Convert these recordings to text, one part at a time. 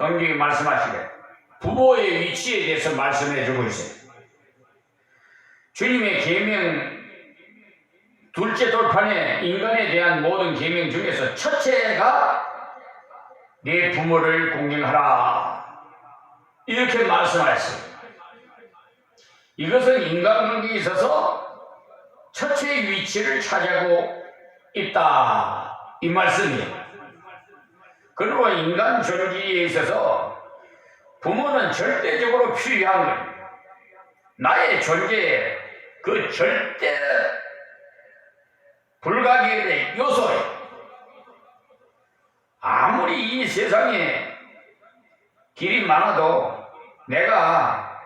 성경이 말씀하시게 부모의 위치에 대해서 말씀해 주고 있어요. 주님의 계명 둘째 돌판에 인간에 대한 모든 계명 중에서 첫째가 네 부모를 공경하라 이렇게 말씀하셨어요. 이것은 인간관계에 있어서 첫째의 위치를 차지하고 있다 이 말씀이에요. 그리고 인간 존재에 있어서 부모는 절대적으로 필요한 거예요. 나의 존재의 그 절대 불가결의 요소예요. 아무리 이 세상에 길이 많아도 내가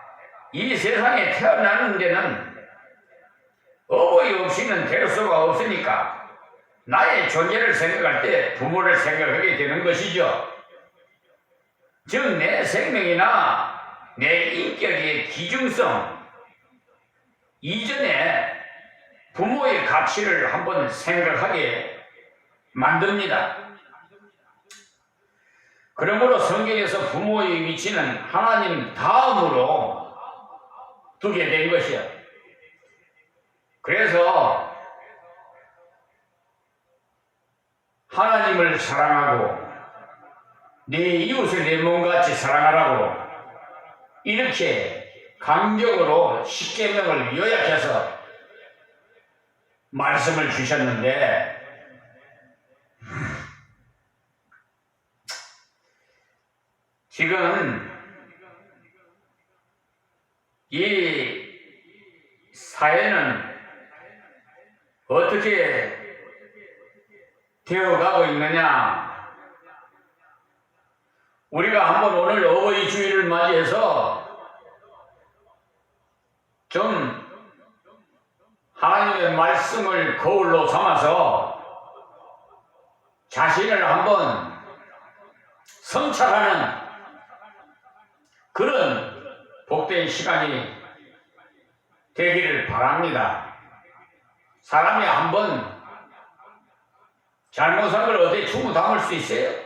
이 세상에 태어나는 데는 어버이 없이는 될 수가 없으니까 나의 존재를 생각할 때 부모를 생각하게 되는 것이죠. 즉 내 생명이나 내 인격의 기중성 이전에 부모의 가치를 한번 생각하게 만듭니다. 그러므로 성경에서 부모의 위치는 하나님 다음으로 두게 된 것이야. 그래서 하나님을 사랑하고 네 이웃을 내 몸같이 사랑하라고 이렇게 강적으로 십계명을 요약해서 말씀을 주셨는데 지금 이 사회는 어떻게 되어가고 있느냐. 우리가 한번 오늘 어버이 주일을 맞이해서 좀 하나님의 말씀을 거울로 삼아서 자신을 한번 성찰하는 그런 복된 시간이 되기를 바랍니다. 사람이 한번 잘못한 걸 어디에 충분 담을 수 있어요?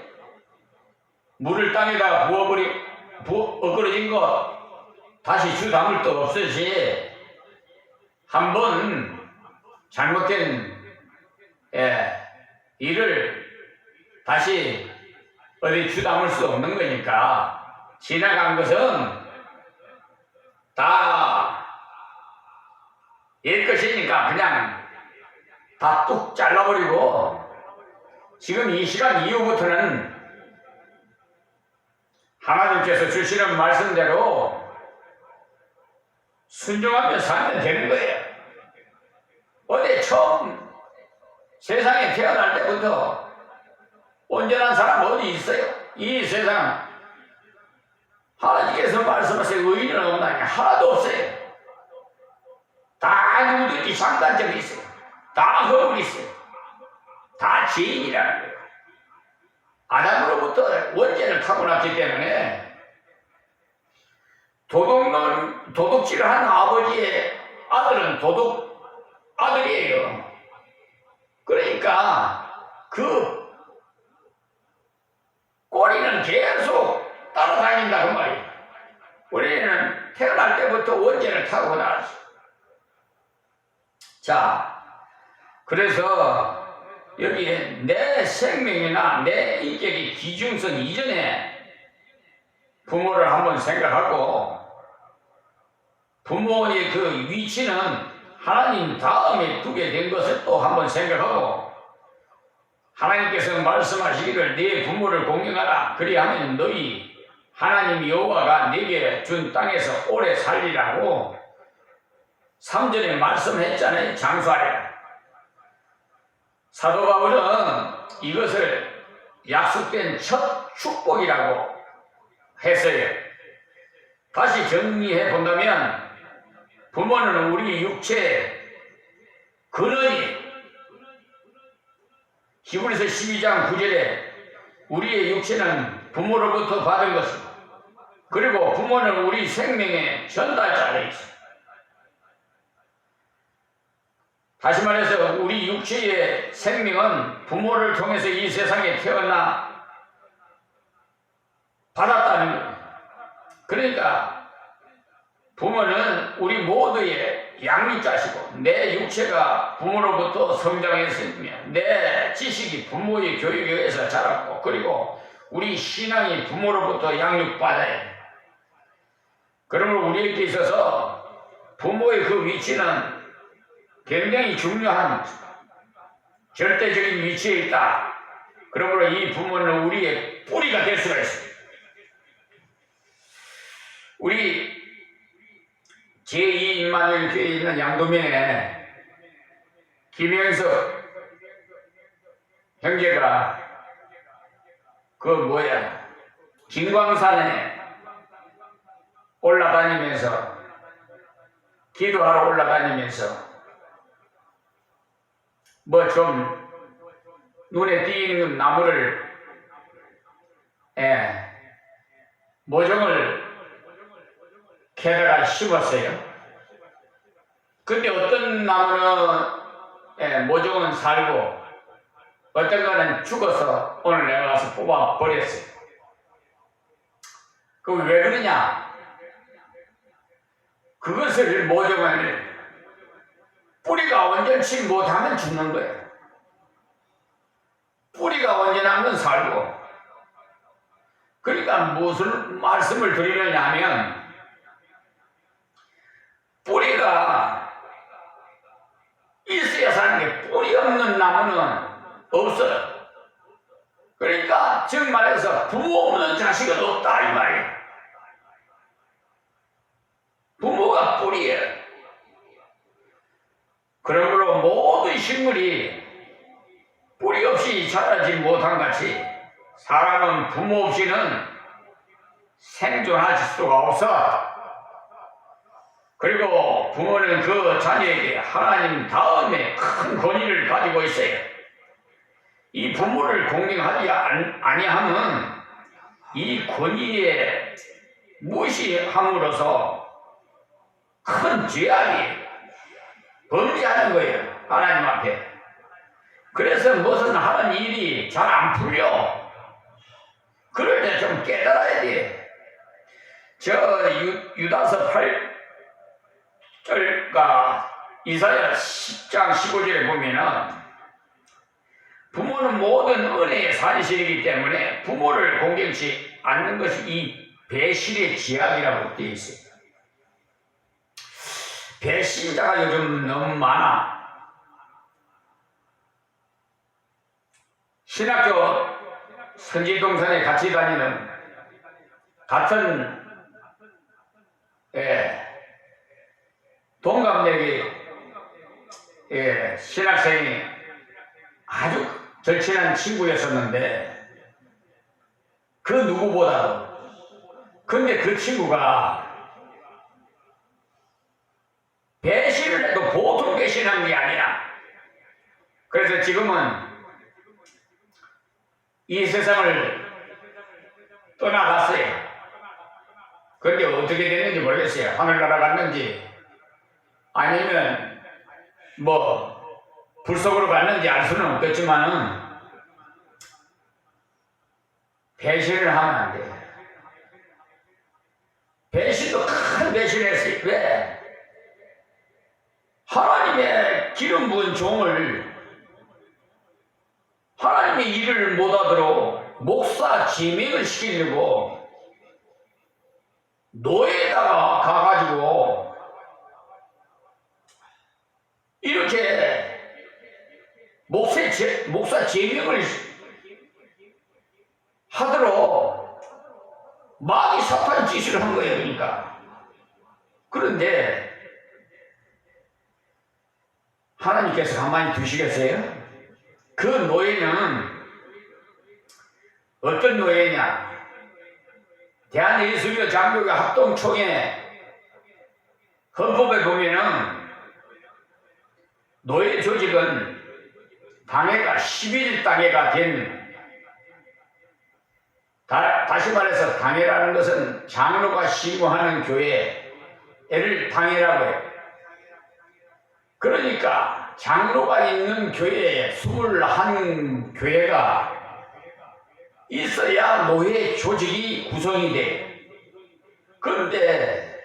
물을 땅에다 엎그러진 것 다시 주 담을 데 없듯이 한번 잘못된 일을 다시 어디 주 담을 수 없는 거니까 지나간 것은 다 옛 것이니까 그냥 다 뚝 잘라버리고 지금 이 시간 이후부터는 하나님께서 주시는 말씀대로 순종하며 살면 되는 거예요. 어디 처음 세상에 태어날 때부터 온전한 사람 어디 있어요? 이 세상 하나님께서 말씀하세요. 의인은 없나니 하나도 없어요. 다 누구든지 장단점이 있어요. 다 허물이 있어요. 다 죄인이라는 거예요. 아담으로부터 원죄를 타고났기 때문에 도둑질을 한 아버지의 아들은 도둑 아들이에요. 그러니까 그 꼬리는 계속 따라다닌다 그 말이에요. 우리는 태어날 때부터 원죄를 타고났어. 자, 그래서 여기에 내 생명이나 내 인격의 기중성 이전에 부모를 한번 생각하고 부모의 그 위치는 하나님 다음에 두게 된 것을 또 한번 생각하고 하나님께서 말씀하시기를 네 부모를 공경하라. 그리하면 너희 하나님 여호와가 네게 준 땅에서 오래 살리라고 3절에 말씀했잖아요. 장수하리라. 사도 바울은 이것을 약속된 첫 축복이라고 했어요. 다시 정리해 본다면 부모는 우리 육체의 근원이 히브리서 12장 9절에 우리의 육체는 부모로부터 받은 것입니다. 그리고 부모는 우리 생명의 전달자로 있습니다. 다시 말해서 우리 육체의 생명은 부모를 통해서 이 세상에 태어나 받았다는 거예요. 그러니까 부모는 우리 모두의 양육자시고 내 육체가 부모로부터 성장했으며 내 지식이 부모의 교육에 의해서 자랐고 그리고 우리 신앙이 부모로부터 양육받아야 돼. 그러므로 우리에게 있어서 부모의 그 위치는 굉장히 중요한 절대적인 위치에 있다. 그러므로 이 부모는 우리의 뿌리가 될 수가 있습니다. 우리 제2임마누엘 교회에 있는 양도면에 김영석 형제가金광산에 올라다니면서 기도하러 올라다니면서 좀 눈에 띄는 나무를 모종을 캐다가 심었어요. 근데 어떤 나무는 모종은 살고 어떤 거는 죽어서 오늘 내가 가서 뽑아 버렸어요. 그럼 왜 그러냐? 그것을 모종을 뿌리가 온전치 못하면 죽는 거예요. 뿌리가 온전한 건 살고. 그러니까 무슨 말씀을 드리느냐 하면 뿌리가 있어야 사는 게 뿌리 없는 나무는 없어요. 그러니까 즉 말해서 부모 없는 자식은 없다 이 말이에요. 부모가 뿌리예요. 그러므로 모든 식물이 뿌리 없이 자라지 못한 같이 사람은 부모 없이는 생존할 수가 없어. 그리고 부모는 그 자녀에게 하나님 다음에 큰 권위를 가지고 있어요. 이 부모를 공경하지 아니하면 이 권위에 무시함으로써 큰 죄악이 범죄하는 거예요. 하나님 앞에. 그래서 무슨 하는 일이 잘 안 풀려. 그럴 때 좀 깨달아야 돼. 유다서 8절과 이사야 10장 15절에 보면은 부모는 모든 은혜의 산실이기 때문에 부모를 공경치 않는 것이 이 배신의 지약이라고 되어 있어요. 배신자가 요즘 너무 많아. 신학교 선지동산에 같이 다니는 같은 동갑내기 신학생이 아주 절친한 친구였었는데 그 누구보다도 근데 그 친구가 배신을 해도 보통 배신한 게 아니야. 그래서 지금은 이 세상을 떠나갔어요. 그런데 어떻게 됐는지 모르겠어요. 하늘나라 갔는지 아니면 불속으로 갔는지 알 수는 없겠지만은 배신을 하면 안 돼. 배신도 큰 배신했어요. 왜? 하나님의 기름 부은 종을 하나님의 일을 못하도록 목사 지명을 시키려고 노예에다가 가가지고 이렇게 목사 지명을 하도록 마귀 사탄 짓을 한 거예요. 그러니까. 그런데 하나님께서 가만히 두시겠어요? 그 노예는 어떤 노예냐? 대한예수교 장로교 합동총회 헌법에 보면은 노예 조직은 당회가 10일 당회가 다시 말해서 당회라는 것은 장로가 시무하는 교회를 당회라고 해요. 그러니까 장로가 있는 교회에 21교회가 있어야 노예 조직이 구성이 돼. 그런데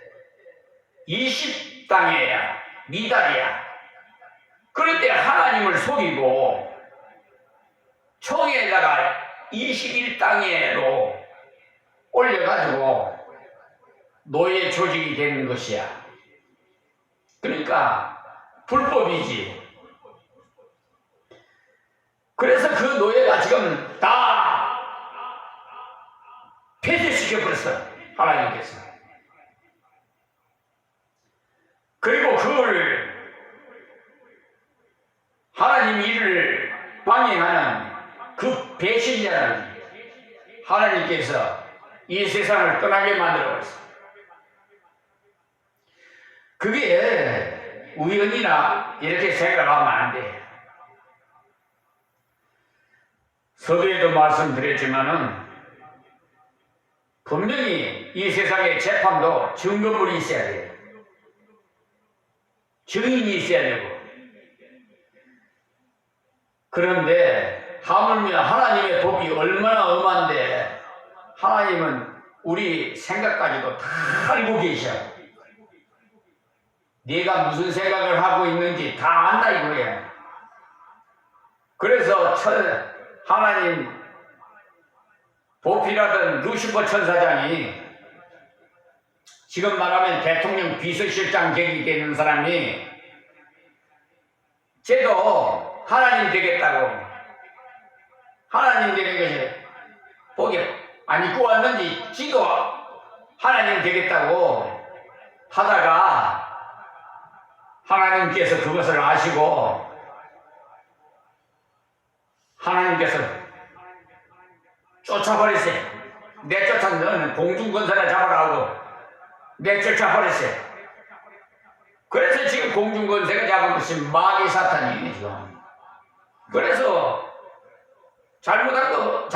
20당이야, 미달이야. 그럴 때 하나님을 속이고 총에다가 21당회로 올려가지고 노예 조직이 되는 것이야. 그러니까 불법이지. 그래서 그 노예가 지금 다 폐쇄시켜버렸어, 하나님께서. 그리고 그걸 하나님 일을 방해하는 그 배신자는 하나님께서 이 세상을 떠나게 만들어버렸어. 그게 우연이나 이렇게 생각하면 안 돼. 서두에도 말씀드렸지만은 분명히 이 세상의 재판도 증거물이 있어야 돼요. 증인이 있어야 되고. 그런데 하물며 하나님의 법이 얼마나 엄한데 하나님은 우리 생각까지도 다 알고 계셔. 네가 무슨 생각을 하고 있는지 다 안다 이거야. 그래서 하나님 보필하던 루시퍼 천사장이 지금 말하면 대통령 비서실장 격이 되는 사람이 쟤도 하나님 되겠다고, 하나님 되는 것이 복이 안 입고 왔는지 지도 하나님 되겠다고 하다가 하나님께서 그것을 아시고 하나님께서 쫓아버렸어요. 내쫓아, 너는 공중권세나 잡아라 하고 내쫓아버렸어요. 그래서 지금 공중권세가 잡은 것이 마귀 사탄이에요, 지금. 그래서 잘못하는 건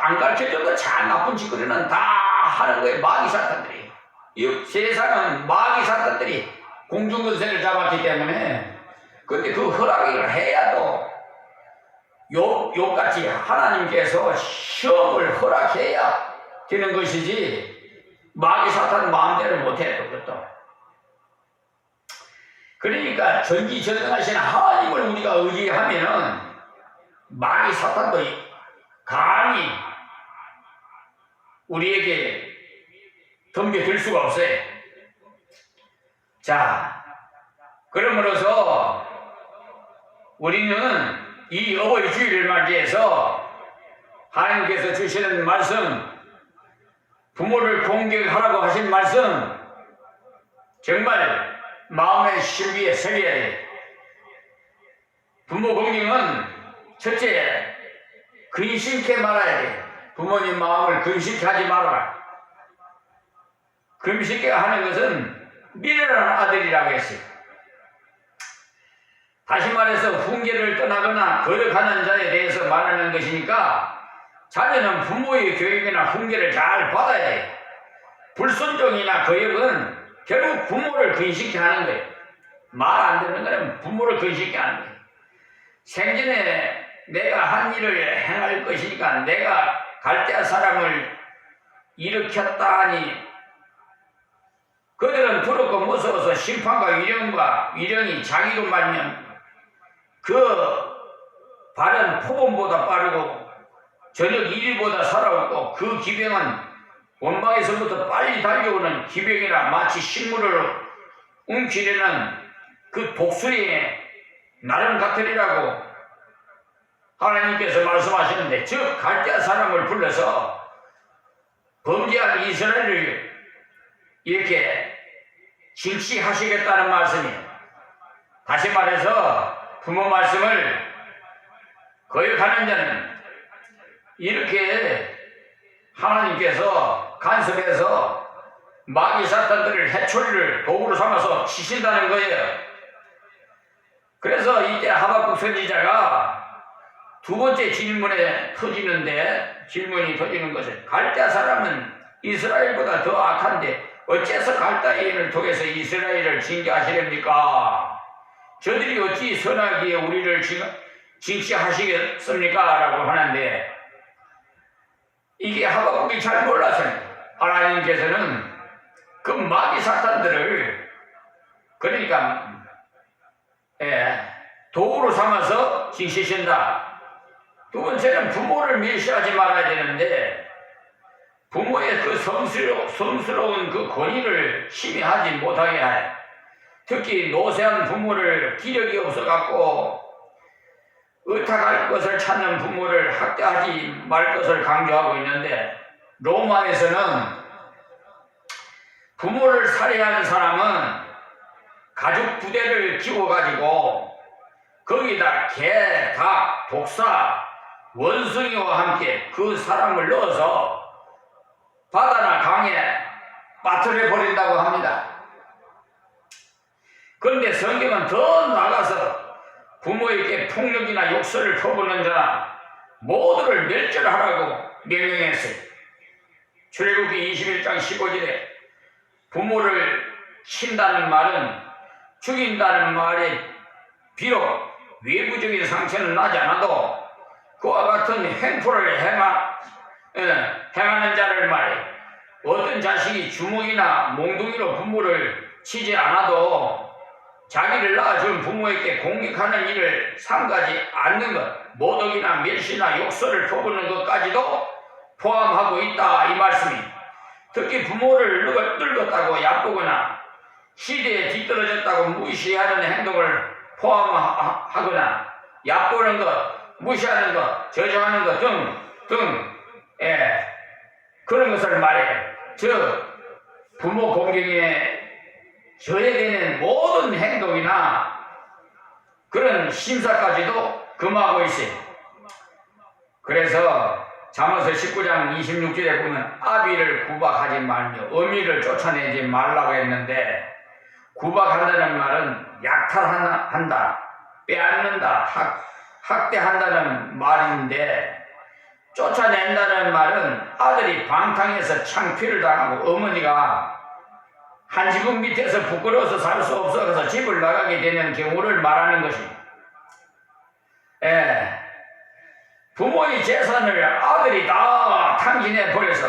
안 가르쳐줘도 잘 나쁜 짓거리는 다 하는 거예요, 마귀 사탄들이. 이 세상은 마귀 사탄들이 공중권세를 잡았기 때문에. 근데 그 허락을 해야도 욕같이 하나님께서 시험을 허락해야 되는 것이지 마귀 사탄 마음대로 못해. 또 그것도. 그러니까 전지전능하신 하나님을 우리가 의지하면은 마귀 사탄도 감히 우리에게 덤벼들 수가 없어요. 자, 그러므로서 우리는 이 어버이 주일을 맞이해서 하나님께서 주시는 말씀, 부모를 공경하라고 하신 말씀 정말 마음의 실비에 새겨야 돼. 부모 공경은 첫째, 근심케 말아야 돼. 부모님 마음을 근심케 하지 말아라. 근심케 하는 것은 미련한 아들이라고 했어요. 다시 말해서 훈계를 떠나거나 거역하는 자에 대해서 말하는 것이니까 자녀는 부모의 교육이나 훈계를 잘 받아야 해. 불순종이나 거역은 결국 부모를 근심케 하는 거예요. 말 안 듣는 거는 부모를 근심케 하는 거예요. 생전에 내가 한 일을 행할 것이니까 내가 갈대아 사람을 일으켰다 하니 그들은 두렵고 무서워서 심판과 위령이 자기로 말면 그 발은 포범보다 빠르고 저녁 1일보다 살아오고 그 기병은 원방에서부터 빨리 달려오는 기병이라 마치 식물을 움키려는 그 독수리의 나름 같으리라고 하나님께서 말씀하시는데, 즉 갈대아 사람을 불러서 범죄한 이스라엘을 이렇게 징치하시겠다는 말씀이에요. 다시 말해서 부모 말씀을 거역하는 자는 이렇게 하나님께서 간섭해서 마귀 사탄들을 해초리를 도구로 삼아서 치신다는 거예요. 그래서 이때 하박국 선지자가 두 번째 질문이 터지는 것은 갈대아 사람은 이스라엘보다 더 악한데 어째서 갈대아인을 통해서 이스라엘을 징계하시렵니까? 저들이 어찌 선하기에 우리를 징치하시겠습니까? 라고 하는데 이게 하박국이 잘 몰라서요. 하나님께서는 그 마귀 사탄들을 그러니까 도구로 삼아서 징시신다. 두 번째는 부모를 멸시하지 말아야 되는데 부모의 그 성스러운 그 권위를 심의하지 못하게 해. 특히 노쇠한 부모를 기력이 없어갖고 의탁할 것을 찾는 부모를 학대하지 말 것을 강조하고 있는데 로마에서는 부모를 살해하는 사람은 가죽 부대를 끼워가지고 거기다 개, 닭, 독사, 원숭이와 함께 그 사람을 넣어서 바다나 강에 빠뜨려 버린다고 합니다. 그런데 성경은 더 나가서 부모에게 폭력이나 욕설을 퍼부는 자나 모두를 멸절하라고 명령했어요. 출애굽기 21장 15절에 부모를 친다는 말은 죽인다는 말에 비록 외부적인 상처는 나지 않아도 그와 같은 행포를 행하는 자를 말해. 어떤 자식이 주먹이나 몽둥이로 부모를 치지 않아도 자기를 낳아준 부모에게 공격하는 일을 삼가지 않는 것, 모독이나 멸시나 욕설을 퍼부는 것까지도 포함하고 있다 이 말씀이. 특히 부모를 늙었다고 얕보거나 시대에 뒤떨어졌다고 무시하는 행동을 포함하거나 얕보는 것, 무시하는 것, 저주하는 것 등 그런 것을 말해. 즉 부모 공경에 저해되는 모든 행동이나 그런 심사까지도 금하고 있어요. 그래서 잠언서 19장 26절에 보면 아비를 구박하지 말며 어미를 쫓아내지 말라고 했는데 구박한다는 말은 약탈한다, 빼앗는다, 학대한다는 말인데 쫓아낸다는 말은 아들이 방탕해서 창피를 당하고 어머니가 한 지붕 밑에서 부끄러워서 살 수 없어서 집을 나가게 되는 경우를 말하는 것입니다. 부모의 재산을 아들이 다 탕진해 버려서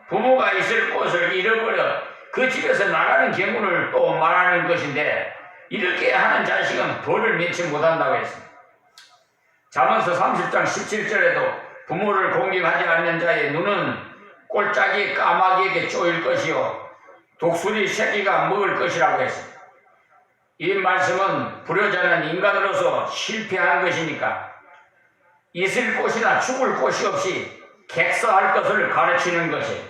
부모가 있을 곳을 잃어버려 그 집에서 나가는 경우를 또 말하는 것인데 이렇게 하는 자식은 벌을 면치 못한다고 했습니다. 잠언서 30장 17절에도 부모를 공경하지 않는 자의 눈은 꼴짝이 까마귀에게 쪼일 것이요 독수리 새끼가 먹을 것이라고 했습니다. 이 말씀은 불효자는 인간으로서 실패한 것이니까 있을 곳이나 죽을 곳이 없이 객사할 것을 가르치는 것이에요.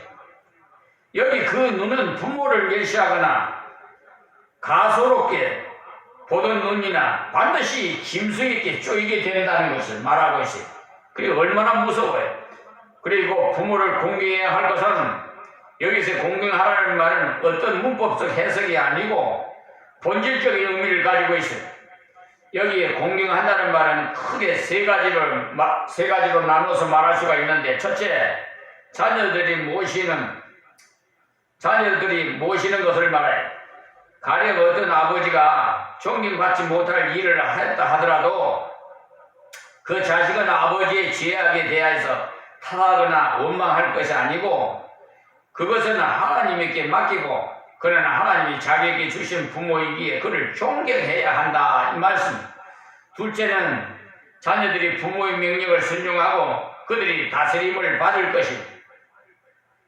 여기 그 눈은 부모를 멸시하거나 가소롭게 보던 눈이나 반드시 짐승 있게 쪼이게 된다는 것을 말하고 있어요. 그리고 얼마나 무서워요. 그리고 부모를 공경해야 할 것은 여기서 공경하라는 말은 어떤 문법적 해석이 아니고 본질적인 의미를 가지고 있어요. 여기에 공경한다는 말은 크게 세 가지로 나눠서 말할 수가 있는데, 첫째, 자녀들이 모시는 것을 말해요. 가령 어떤 아버지가 존경받지 못할 일을 했다 하더라도 그 자식은 아버지의 죄악에 대해서 탓하거나 원망할 것이 아니고 그것은 하나님께 맡기고, 그러나 하나님이 자기에게 주신 부모이기에 그를 존경해야 한다 이 말씀. 둘째는 자녀들이 부모의 명령을 순종하고 그들이 다스림을 받을 것입니다.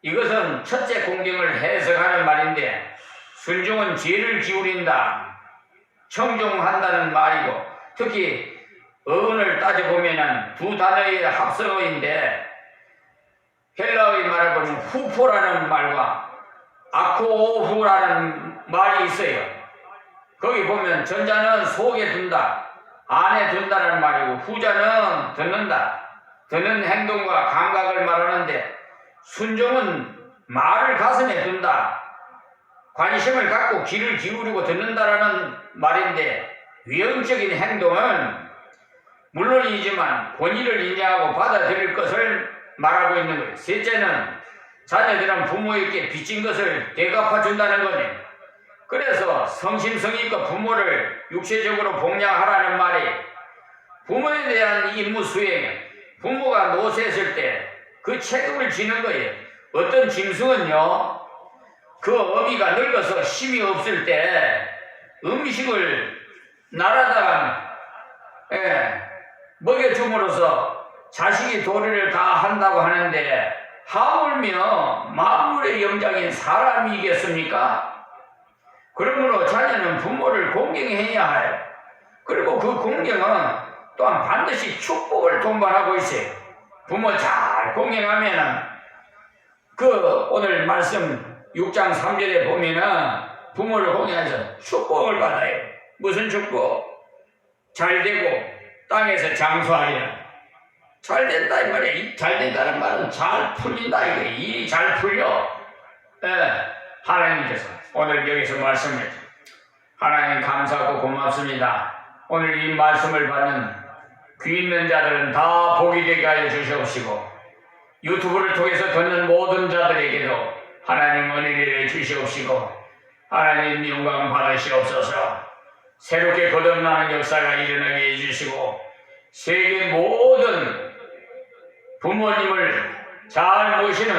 이것은 첫째 공경을 해석하는 말인데, 순종은 죄를 기울인다, 청종한다는 말이고, 특히 어근을 따져보면 두 단어의 합성어인데 헬라어의 말을 보면 후포라는 말과 아코후라는 말이 있어요. 거기 보면 전자는 속에 둔다, 안에 둔다는 말이고, 후자는 듣는다, 듣는 행동과 감각을 말하는데, 순종은 말을 가슴에 둔다, 관심을 갖고 귀를 기울이고 듣는다라는 말인데, 위헌적인 행동은 물론이지만 권위를 인정하고 받아들일 것을 말하고 있는 거예요. 셋째는 자녀들은 부모에게 빚진 것을 되갚아준다는 거네. 그래서 성심성의껏 부모를 육체적으로 복양하라는 말이 부모에 대한 임무 수행, 부모가 노쇠했을 때 그 책임을 지는 거예요. 어떤 짐승은요, 그 어미가 늙어서 힘이 없을 때 음식을 날아다가 먹여줌으로써 자식이 도리를 다 한다고 하는데, 하물며 만물의 영장인 사람이겠습니까? 그러므로 자녀는 부모를 공경해야 해요. 그리고 그 공경은 또한 반드시 축복을 동반하고 있어요. 부모 잘 공경하면은, 그 오늘 말씀 6장 3절에 보면은 부모를 공경해서 축복을 받아요. 무슨 축복? 잘 되고 땅에서 장수하리라. 잘 된다 이 말이야. 잘 된다는 말은 잘 풀린다 이거야. 일이 잘 풀려. 하나님께서 오늘 여기서 말씀을, 하나님 감사하고 고맙습니다. 오늘 이 말씀을 받는 귀 있는 자들은 다 복이 되게 하여 주시옵시고, 유튜브를 통해서 듣는 모든 자들에게도 하나님 은혜를 주시옵시고, 하나님 영광 받으시옵소서. 새롭게 거듭나는 역사가 일어나게 해주시고, 세계 모든 부모님을 잘 모시는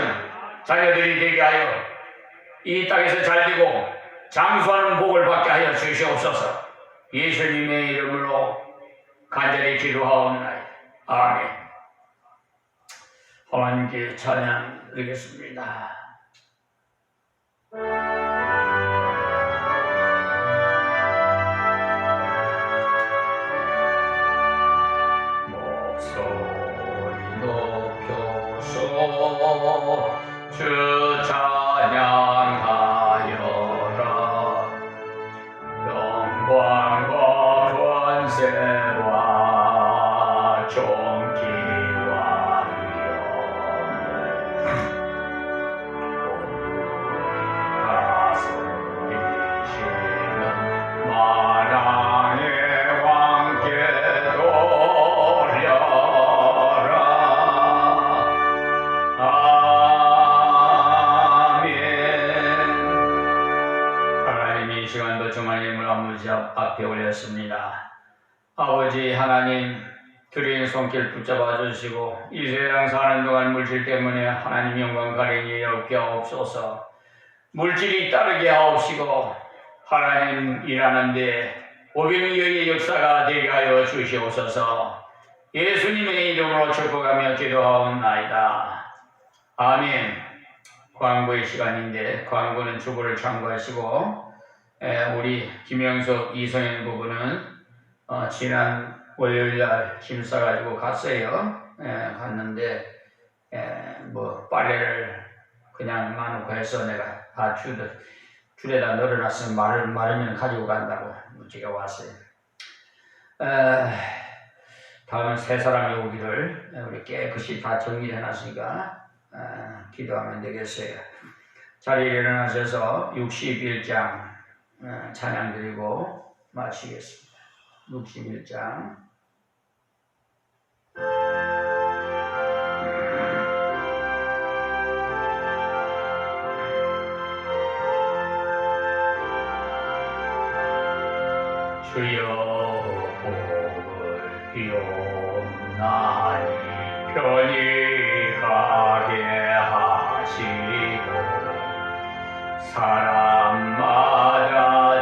자녀들이 되게 하여 이 땅에서 잘되고 장수하는 복을 받게 하여 주시옵소서. 예수님의 이름으로 간절히 기도하옵나이다. 아멘. 하나님께 찬양 드리겠습니다. 주 찬양하여라. 영광과 권세와 존귀와 위엄을 다스리시는 만왕의 왕께 돌려라. 이 시간도 주님을 아버지 앞에 올렸습니다. 아버지 하나님, 드린 손길 붙잡아 주시고 이 세상 사는 동안 물질 때문에 하나님 영광 가리니 없게 하옵소서. 물질이 따르게 하옵시고 하나님 일하는데 오병이어의 역사가 되게 하여 주시옵소서. 예수님의 이름으로 축복하며 기도하옵나이다. 아멘. 광고의 시간인데 광고는 주보를 참고하시고, 우리 김영석, 이성현 부부는 지난 월요일날 짐 싸가지고 갔어요. 갔는데 뭐 빨래를 그냥 놔놓고 해서 내가 다 줄에다 널어놨으면 마르면 가지고 간다고 제가 왔어요. 다음은 세 사람이 오기를 우리 깨끗이 다 정리를 해놨으니까 기도하면 되겠어요. 자리에 일어나셔서 61장 찬양 드리고 마치겠습니다. 61장. 주여 복을 비옵나니 편히 가게 하시고 사람마다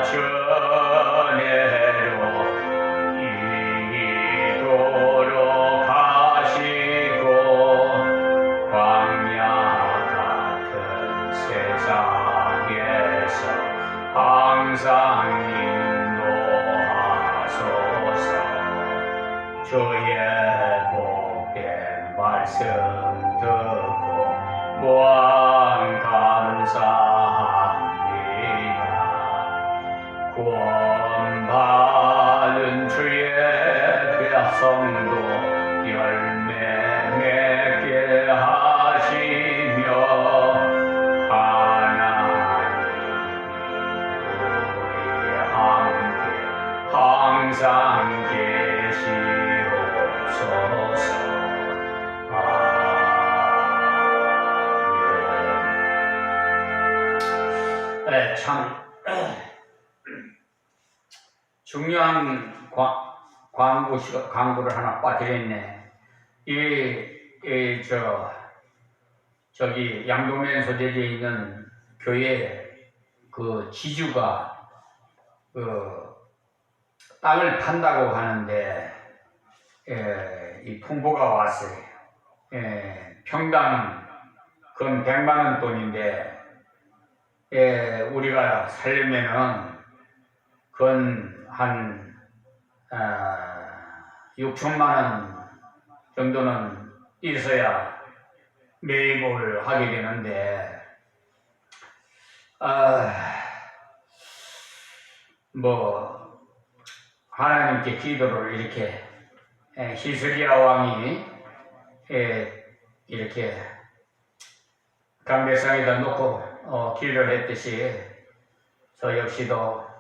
전해로 이기도록 하시고 광야 같은 세상에서 항상 인도하소서. 주의 복된 말씀 듣고 무한 감사합니다. 구원받은 주의 백성도 열매 맺게 하시며 하나님이 우리 함께 항상 계시옵소서. 참 중요한 광고를 하나 빠뜨렸네. 저기 양동면 소재지에 있는 교회 그 지주가 그 땅을 판다고 하는데 이 풍보가 왔어요. 평당 건 100만 원 돈인데 우리가 살려면은 건 한 6천만 원 정도는 있어야 매입을 하게 되는데 뭐 하나님께 기도를 이렇게 히스기야 왕이 이렇게 강대상에다 놓고 기도를 했듯이 저 역시도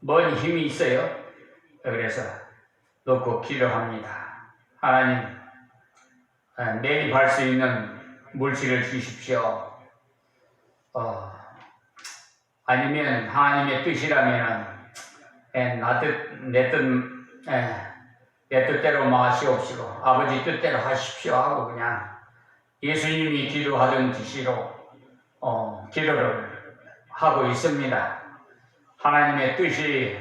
뭔 힘이 있어요. 그래서 놓고 기도합니다. 하나님, 매입할 수 있는 물질을 주십시오. 아니면 하나님의 뜻이라면 내 뜻대로 마시옵시고 아버지 뜻대로 하십시오 하고 그냥 예수님이 기도하던 뜻으로 기도를 하고 있습니다. 하나님의 뜻이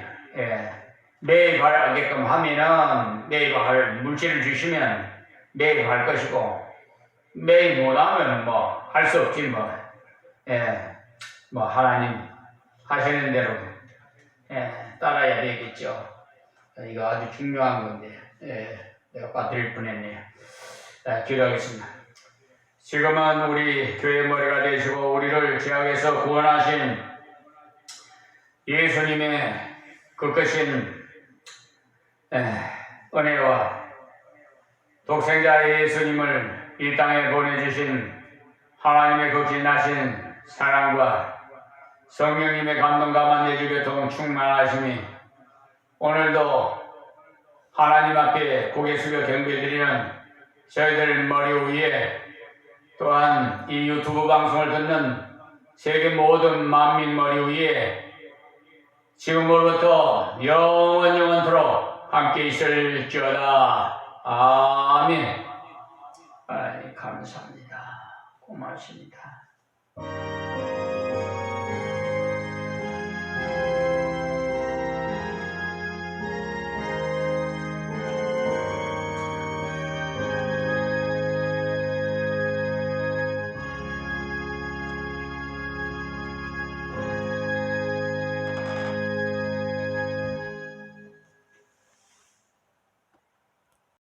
매입하게끔 하면은 매입할 물질을 주시면 매입할 것이고 매입 못하면 뭐 할 수 없지 뭐 하나님 하시는 대로 따라야 되겠죠. 이거 아주 중요한 건데 내가 빠뜨릴 뻔했네요. 기도하겠습니다. 지금은 우리 교회 머리가 되시고 우리를 죄악에서 구원하신 예수님의 그 크신 은혜와 독생자 예수님을 이 땅에 보내주신 하나님의 그 기나신 사랑과 성령님의 감동 감화내주 교통 충만하심이 오늘도 하나님 앞에 고개 숙여 경배드리는 저희들 머리 위에 또한 이 유튜브 방송을 듣는 세계 모든 만민 머리 위에 지금으로부터 영원토록 함께 있을지어다. 아멘. 하나님 감사합니다. 고맙습니다.